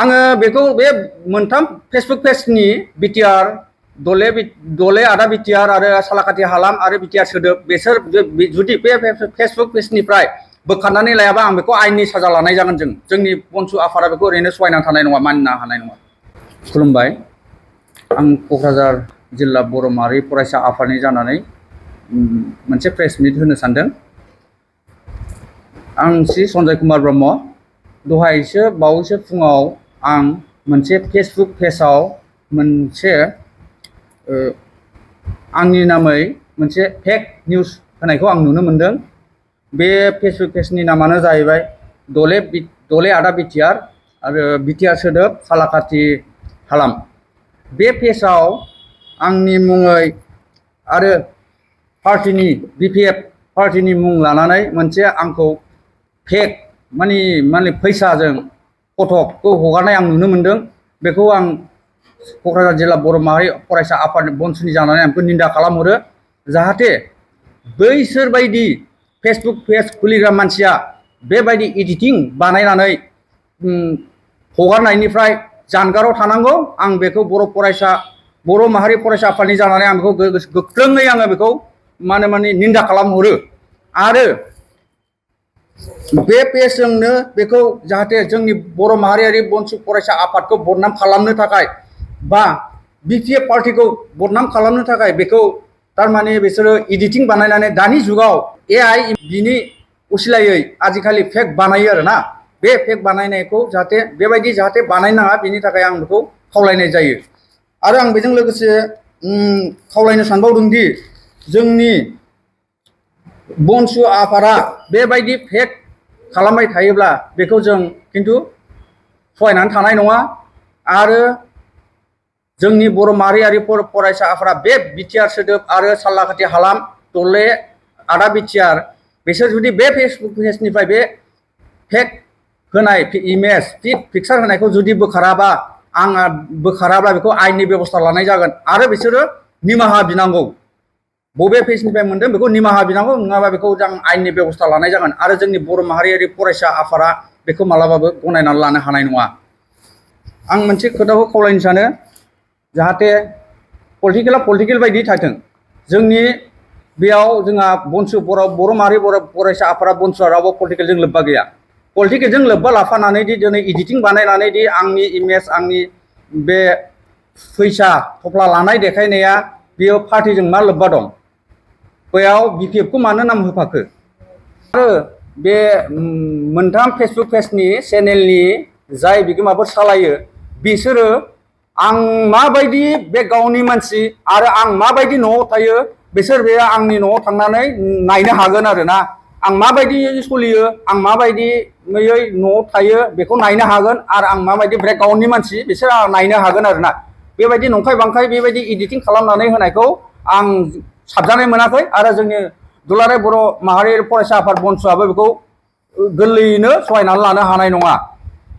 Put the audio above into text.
आङो बेखौ बे मोनथाम फेसबुक पेजनि बिटिआर दले आदा बिटिआर आरो सालाकाथि हालाम आरो बिटिआर सोदोब बेसोर जुदि बे फेसबुक पेजनिफ्राय बोखारनानै लायाबा आं बेखौ आयेननि साजा लानाय जागोन जोंनि बनसु आफादा बेखौ ओरैनो सहायना थानाय नङा मानिनो हानाय नङा। खुलुमबाय। आं क'क्राझार जिल्ला बर' माहारि फरायसा आफादनि जानानै मोनसे प्रेस मिट होनो सानदों। आं श्री सन्जय कुमार ब्रह्म। दहायसो बावैसो फुङाव आं मोनसे फेसबुक पेजाव मोनसे आंनि नामै मोनसे फेक निउस होनायखौ आं नुनो मोनदों। बे फेसबुक पेजनि नामानो जाहैबाय दले आदा बिटिआर आरो बिटिआर सोदोब सालाकाथि हालाम। बे पेजाव आंनि मुङै आरो पार्टिनि बिपिएफ पार्टिनि मुं लानानै मोनसे आंखौ फेक माने फैसाजों फटकखौ हगारनाय आं नुनो मोनदों। बेखौ आं क'क्राझार जिल्ला बर' माहारि फरायसा आफाद बनसुनि जानानै आं बेखौ निन्दा खालामहरो। जाहाथे बैसोर बायदि फेसबुक पेज खुलिग्रा मानसिया बेबायदि एडिटिं बानायनानै हगारनायनिफ्राय जानगाराव थानांगौ। आं बेखौ बर' माहारि फरायसा आफादनि जानानै आं बेखौ गोख्रोङै आङो बेखौ माने निन्दा खालामहरो। आरो बे पेजजोंनो बेखौ जाहाथे जोंनि बर' माहारियारि बनसु फरायसा आफादखौ बदनाम खालामनो थाखाय बा बिपिएफ पार्टिखौ बदनाम खालामनो थाखाय बेखौ थारमाने बिसोरो एडिटिं बानायनानै दानि जुगाव एआइ बिनि उसिलायै आजिखालि फेक बानायो आरोना। बे फेक बानायनायखौ जाहाथे बानायनाङा बिनि थाखाय आं बेखौ खावलायनाय जायो। आरो आं बेजों लोगोसे खावलायनो सानबावदोंदि जोंनि बनसु आफादा बेबायदि फेक खालामबाय थायोब्ला बेखौ जों खिन्थु सहायनानै थानाय नङा। आरो जोंनि बर' माहारियारि फरायसा आफादा बे बिटिआर सोदोब आरो सालाकाथि हालाम दले आदा बिटिआर बिसोर जुदि बे फेसबुक पेजनिफ्राय बे फेक होनाय इमेज पिक्सार होनायखौ जुदि बोखाराब्ला बेखौ आयेननि बेबस्था लानाय जागोन। आरो बिसोरो निमाहा बिनांगौ। बबे पेजनिफ्राय मोनदों बेखौ निमाहा बिनांगौ, नङाबा बेखौ जों आयेननि बेबस्था लानाय जागोन। आरो जोंनि बर' माहारियारि फरायसा आफादा बेखौ मालाबाबो गनायनानै लानो हानाय नङा। आं मोनसे खोथाखौ खावलायनो सानो, जाहाथे पलिटिकेला पलिटिकेल बायदि थाथों। जोंनि बेयाव जोंहा बनसु बर' माहारि फरायसा आफादा बनसुआ रावबो पलिटिकेलजों लोब्बा गैया। पलिटिकेलजों लोब्बा लाफानानै दिनै एडिटिं बानायनानै आंनि इमेज आंनि बे फैसा थफ्ला लानाय देखायनाया बेयो पार्टिजों मा लोब्बा दं? बेयाव बिपिएफखौ मानो नाम होफाखो? आरो बे मोनथाम फेसबुक पेजनि चेनेलनि जाय बिगोमाफोर सालायो बिसोरो आं माबायदि बे गावनि मानसि आरो आं माबायदि न'आव थायो बिसोर बे आंनि न'आव थांनानै नायनो हागोन आरोना। आं माबायदि सोलियो, आं माबायदियै न'आव थायो बेखौ नायनो हागोन। आरो आं माबायदि ब्रेकग्राउन्डनि मानसि बिसोर नायनो हागोन आरोना। बेबायदि नंखाय बांखाय बेबायदि एडिटिं खालामनानै होनायखौ आं साबजानाय मोनाखै। आरो जोंनि दुलाराय बर' माहारि फरायसा आफाद बनसुआबो बेखौ गोरलैयैनो सहायनानै लानो हानाय नङा।